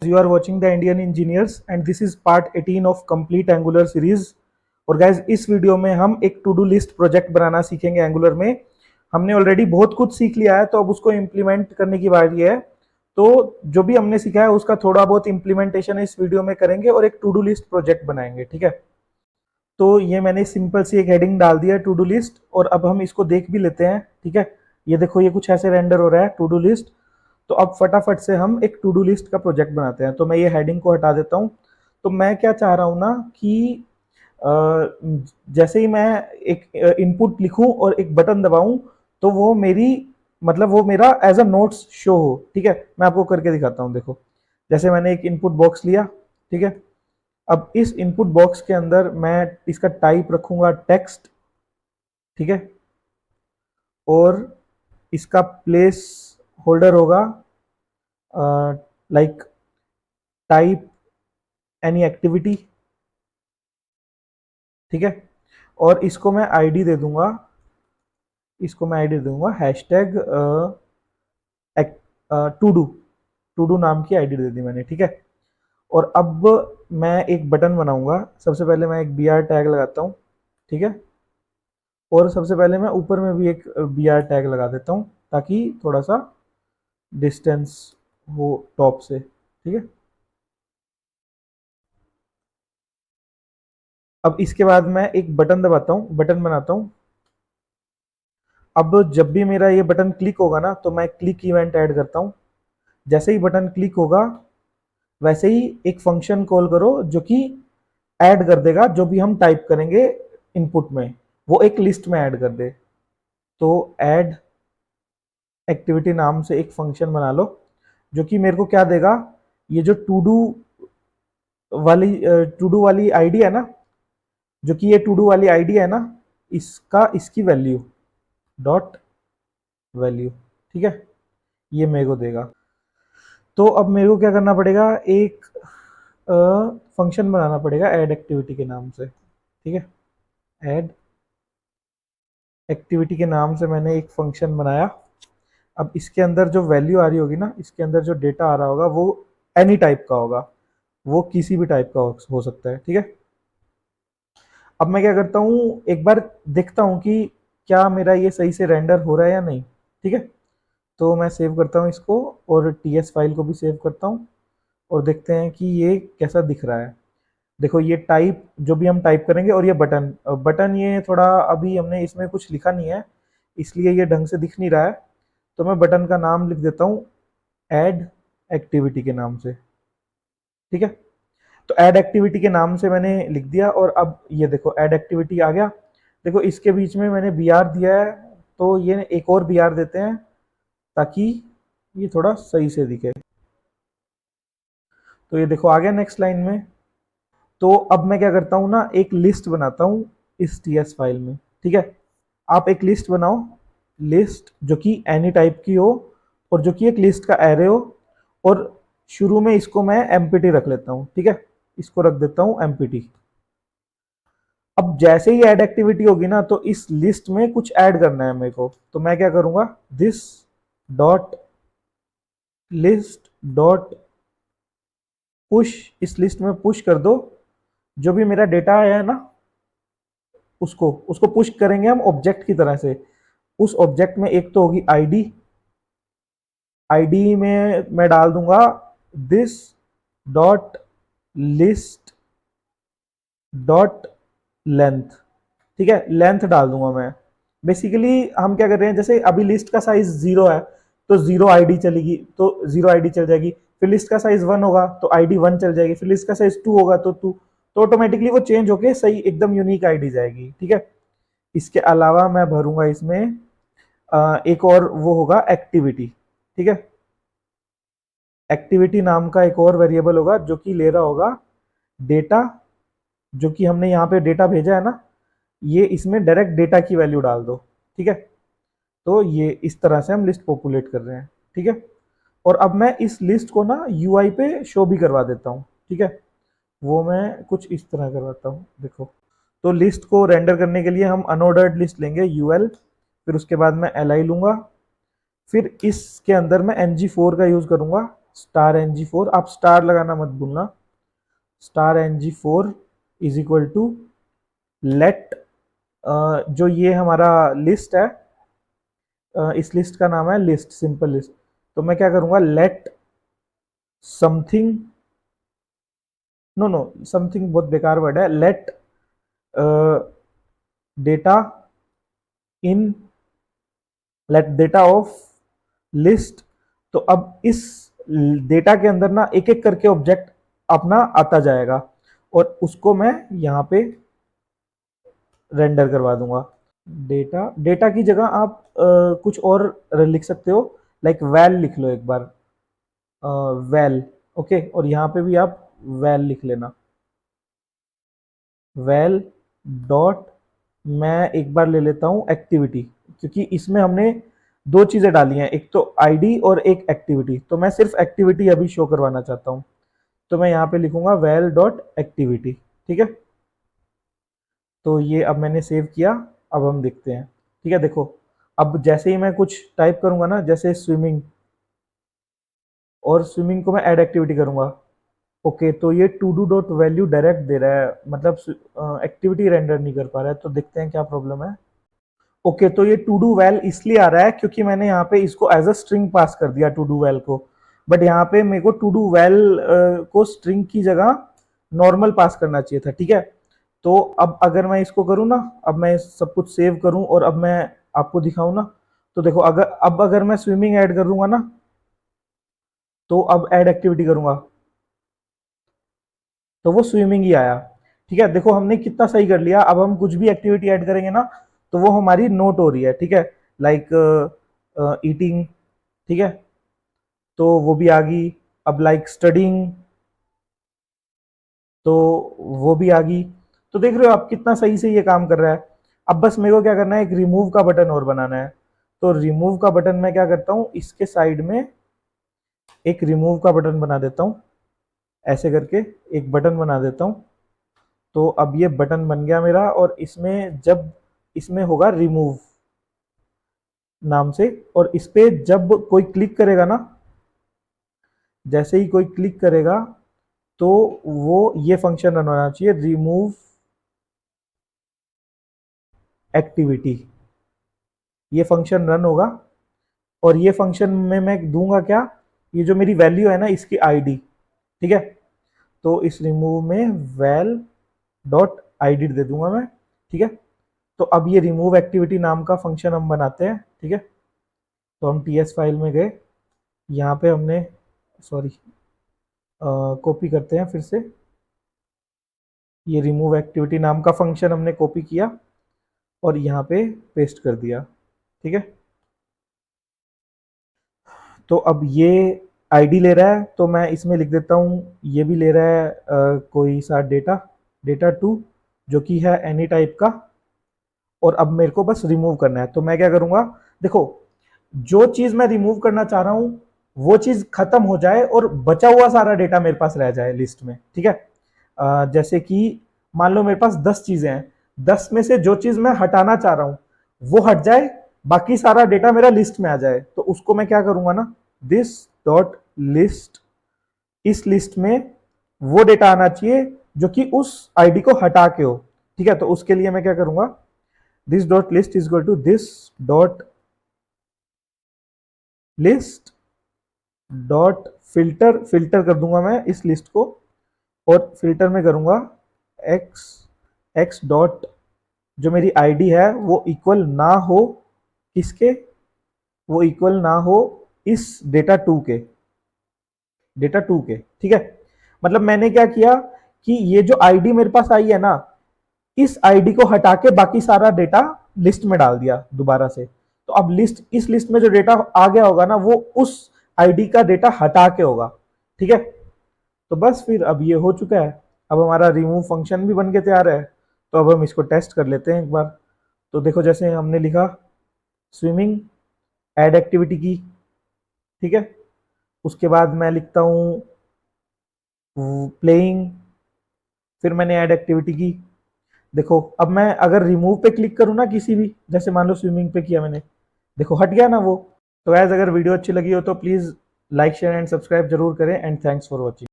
You are watching the Indian Engineers and this is part 18 of complete Angular series। और guys इस video में हम एक to do list project बनाना सीखेंगे angular में। हमने ऑलरेडी बहुत कुछ सीख लिया है तो अब उसको इम्प्लीमेंट करने की बारी है। तो जो भी हमने सीखा है उसका थोड़ा बहुत इम्प्लीमेंटेशन इस वीडियो में करेंगे और एक टू डू लिस्ट प्रोजेक्ट बनाएंगे, ठीक है। तो ये मैंने सिंपल सी एक हेडिंग डाल दिया है टू डू लिस्ट, और अब हम इसको देख भी लेते हैं, ठीक है। ये देखो ये कुछ ऐसे रेंडर हो रहा है टू डू लिस्ट। तो अब फटाफट से हम एक टू डू लिस्ट का प्रोजेक्ट बनाते हैं। तो मैं ये हेडिंग को हटा देता हूँ। तो मैं क्या चाह रहा हूँ ना कि जैसे ही मैं एक इनपुट लिखूं और एक बटन दबाऊं तो वो मेरी मतलब वो मेरा एज अ नोट्स शो हो, ठीक है। मैं आपको करके दिखाता हूँ। देखो जैसे मैंने एक इनपुट बॉक्स लिया, ठीक है। अब इस इनपुट बॉक्स के अंदर मैं इसका टाइप रखूंगा टेक्स्ट, ठीक है। और इसका प्लेस होल्डर होगा लाइक टाइप एनी एक्टिविटी, ठीक है। और इसको मैं आईडी दे दूंगा, इसको मैं आईडी दूंगा hashtag to do, to do नाम की आईडी दे दी मैंने, ठीक है। और अब मैं एक बटन बनाऊंगा। सबसे पहले मैं एक बी आर टैग लगाता हूँ, ठीक है। और सबसे पहले मैं ऊपर में भी एक बी आर टैग लगा देता हूँ ताकि थोड़ा सा डिस्टेंस हो टॉप से, ठीक है। अब इसके बाद मैं एक बटन दबाता हूँ, बटन बनाता हूँ। अब जब भी मेरा ये बटन क्लिक होगा ना तो मैं क्लिक इवेंट ऐड करता हूँ। जैसे ही बटन क्लिक होगा वैसे ही एक फंक्शन कॉल करो जो कि ऐड कर देगा जो भी हम टाइप करेंगे इनपुट में, वो एक लिस्ट में ऐड कर दे। तो ऐड एक्टिविटी नाम से एक फंक्शन बना लो जो कि मेरे को क्या देगा, ये जो टू डू वाली आईडी है ना, जो कि ये टू डू वाली आईडी है ना, इसका इसकी वैल्यू डॉट वैल्यू, ठीक है। ये मेरे को देगा। तो अब मेरे को क्या करना पड़ेगा, एक फंक्शन बनाना पड़ेगा ऐड एक्टिविटी के नाम से, ठीक है। ऐड एक्टिविटी के नाम से मैंने एक फंक्शन बनाया। अब इसके अंदर जो वैल्यू आ रही होगी ना, इसके अंदर जो डेटा आ रहा होगा वो एनी टाइप का होगा, वो किसी भी टाइप का हो सकता है, ठीक है। अब मैं क्या करता हूँ, एक बार देखता हूँ कि क्या मेरा ये सही से रेंडर हो रहा है या नहीं, ठीक है। तो मैं सेव करता हूँ इसको और टीएस फाइल को भी सेव करता हूँ और देखते हैं कि ये कैसा दिख रहा है। देखो ये टाइप जो भी हम टाइप करेंगे, और ये बटन बटन ये थोड़ा अभी हमने इसमें कुछ लिखा नहीं है इसलिए ये ढंग से दिख नहीं रहा है। तो मैं बटन का नाम लिख देता हूँ ऐड एक्टिविटी के नाम से, ठीक है। तो ऐड एक्टिविटी के नाम से मैंने लिख दिया और अब ये देखो ऐड एक्टिविटी आ गया। देखो इसके बीच में मैंने बी आर दिया है, तो ये एक और बी आर देते हैं ताकि ये थोड़ा सही से दिखे। तो ये देखो आ गया नेक्स्ट लाइन में। तो अब मैं क्या करता हूँ ना, एक लिस्ट बनाता हूँ इस टीएस फाइल में, ठीक है। आप एक लिस्ट बनाओ, लिस्ट जो कि एनी टाइप की हो और जो कि एक लिस्ट का एरे हो, और शुरू में इसको मैं एमपीटी रख लेता हूँ, ठीक है। इसको रख देता हूँ एमपीटी। अब जैसे ही ऐड एक्टिविटी होगी ना तो इस लिस्ट में कुछ ऐड करना है मेरे को। तो मैं क्या करूंगा, this dot list dot push, इस लिस्ट में पुश कर दो जो भी मेरा डेटा आया है ना, उसको उसको पुश करेंगे हम ऑब्जेक्ट की तरह से। उस ऑब्जेक्ट में एक तो होगी आईडी, आईडी में मैं डाल दूंगा this dot list dot length, ठीक है। लेंथ डाल दूंगा मैं। बेसिकली हम क्या कर रहे हैं, जैसे अभी लिस्ट का साइज 0 है तो 0 आईडी चलेगी, तो 0 आईडी चल जाएगी। फिर लिस्ट का साइज 1 होगा तो आईडी 1 चल जाएगी। फिर लिस्ट का साइज 2 होगा तो 2। तो ऑटोमेटिकली वो चेंज होके सही एकदम यूनिक आईडी जाएगी, ठीक है। इसके अलावा मैं भरूंगा इसमें एक और वो होगा एक्टिविटी, ठीक है। एक्टिविटी नाम का एक और वेरिएबल होगा जो कि ले रहा होगा डेटा, जो कि हमने यहाँ पे डेटा भेजा है ना, ये इसमें डायरेक्ट डेटा की वैल्यू डाल दो, ठीक है। तो ये इस तरह से हम लिस्ट पॉपुलेट कर रहे हैं, ठीक है। और अब मैं इस लिस्ट को ना यूआई पे शो भी करवा देता हूँ, ठीक है। वो मैं कुछ इस तरह करवाता हूँ, देखो। तो लिस्ट को रेंडर करने के लिए हम अनऑर्डर्ड लिस्ट लेंगे यूएल, फिर उसके बाद मैं एल आई लूंगा, फिर इसके अंदर मैं एनजी4 का यूज करूंगा स्टार ng4, आप स्टार लगाना मत भूलना, star ng4 is equal to let, जो ये हमारा लिस्ट है, इस लिस्ट का नाम है लिस्ट, सिंपल लिस्ट। तो मैं क्या करूंगा, let something, no no, something बहुत बेकार वर्ड है, let data in, let data of list. तो अब इस डेटा के अंदर ना एक एक करके ऑब्जेक्ट अपना आता जाएगा और उसको मैं यहाँ पे रेंडर करवा दूंगा। डेटा, डेटा की जगह आप कुछ और लिख सकते हो, लाइक वैल लिख लो एक बार, वैल, ओके, और यहाँ पे भी आप वैल लिख लेना, वैल डॉट, मैं एक बार ले लेता हूँ एक्टिविटी, क्योंकि इसमें हमने दो चीज़ें डाली हैं, एक तो आईडी और एक एक्टिविटी, तो मैं सिर्फ एक्टिविटी अभी शो करवाना चाहता हूँ। तो मैं यहाँ पे लिखूंगा वैल डॉट एक्टिविटी, ठीक है। तो ये अब मैंने सेव किया, अब हम देखते हैं, ठीक है। देखो अब जैसे ही मैं कुछ टाइप करूंगा ना, जैसे स्विमिंग, और स्विमिंग को मैं ऐड एक्टिविटी करूंगा, ओके, तो ये to do dot value direct दे रहा है, मतलब एक्टिविटी रेंडर नहीं कर पा रहा है। तो देखते हैं क्या प्रॉब्लम है। ओके, तो ये टू डू वेल इसलिए आ रहा है क्योंकि मैंने यहाँ पे इसको एज अ स्ट्रिंग पास कर दिया टू डू वेल को, बट यहाँ पे मेरे को टू डू वेल को स्ट्रिंग की जगह नॉर्मल पास करना चाहिए था, ठीक है। तो अब अगर मैं इसको करूँ ना, अब मैं सब कुछ सेव करूँ और अब मैं आपको दिखाऊँ ना, तो देखो अगर मैं स्विमिंग ऐड कर दूंगा ना, तो अब ऐड एक्टिविटी करूंगा तो वो स्विमिंग ही आया, ठीक है। देखो हमने कितना सही कर लिया, अब हम कुछ भी एक्टिविटी ऐड करेंगे ना तो वो हमारी नोट हो रही है, ठीक है, लाइक ईटिंग, ठीक है, तो वो भी आ गई। अब लाइक स्टडिंग, तो वो भी आ गई। तो देख रहे हो आप कितना सही से ये काम कर रहा है। अब बस मेरे को क्या करना है, एक रिमूव का बटन और बनाना है। तो रिमूव का बटन मैं क्या करता हूँ, इसके साइड में एक रिमूव का बटन बना देता हूँ, ऐसे करके एक बटन बना देता हूँ। तो अब ये बटन बन गया मेरा, और इसमें जब इसमें होगा रिमूव नाम से, और इस पे जब कोई क्लिक करेगा ना, जैसे ही कोई क्लिक करेगा तो वो ये फंक्शन रन होना चाहिए, रिमूव एक्टिविटी, ये फंक्शन रन होगा। और ये फंक्शन में मैं दूंगा क्या, ये जो मेरी वैल्यू है ना इसकी आईडी, ठीक है। तो इस रिमूव में वैल डॉट आईडी दे दूंगा मैं, ठीक है। तो अब ये रिमूव एक्टिविटी नाम का फंक्शन हम बनाते हैं, ठीक है। तो हम टीएस फाइल में गए, यहाँ पे हमने, सॉरी, कॉपी करते हैं फिर से, ये रिमूव एक्टिविटी नाम का फंक्शन हमने कॉपी किया और यहाँ पे पेस्ट कर दिया, ठीक है। तो अब ये आईडी ले रहा है, तो मैं इसमें लिख देता हूँ, ये भी ले रहा है कोई सा डेटा, डेटा टू, जो कि है एनी टाइप का, और अब मेरे को बस रिमूव करना है। तो मैं क्या करूँगा, देखो जो चीज़ मैं रिमूव करना चाह रहा हूँ वो चीज़ खत्म हो जाए और बचा हुआ सारा डेटा मेरे पास रह जाए लिस्ट में, ठीक है। जैसे कि मान लो मेरे पास 10 चीज़ें हैं, 10 में से जो चीज़ मैं हटाना चाह रहा हूँ वो हट जाए, बाकी सारा डेटा मेरा लिस्ट में आ जाए। तो उसको मैं क्या करूँगा ना, दिस डॉट लिस्ट, इस लिस्ट में वो डेटा आना चाहिए जो कि उस आईडी को हटा के हो, ठीक है। तो उसके लिए मैं क्या करूँगा, this dot list is equal to this dot list dot filter, filter कर दूंगा मैं इस लिस्ट को, और फिल्टर में करूंगा एक्स, एक्स डॉट, जो मेरी आईडी है वो इक्वल ना हो किसके, वो इक्वल ना हो इस डेटा टू के, डेटा टू के, ठीक है। मतलब मैंने क्या किया कि ये जो आईडी मेरे पास आई है ना, इस आईडी को हटा के बाकी सारा डेटा लिस्ट में डाल दिया दोबारा से। तो अब लिस्ट, इस लिस्ट में जो डेटा आ गया होगा ना वो उस आईडी का डेटा हटा के होगा, ठीक है। तो बस फिर अब ये हो चुका है, अब हमारा रिमूव फंक्शन भी बन के तैयार है। तो अब हम इसको टेस्ट कर लेते हैं एक बार। तो देखो जैसे हमने लिखा स्विमिंग, ऐड एक्टिविटी की, ठीक है, उसके बाद मैं लिखता हूँ प्लेइंग, फिर मैंने ऐड एक्टिविटी की। देखो अब मैं अगर रिमूव पे क्लिक करूँ ना किसी भी, जैसे मान लो स्विमिंग पे किया मैंने, देखो हट गया ना वो। तो गाइस अगर वीडियो अच्छी लगी हो तो please like share and subscribe जरूर करें एंड थैंक्स फॉर वॉचिंग।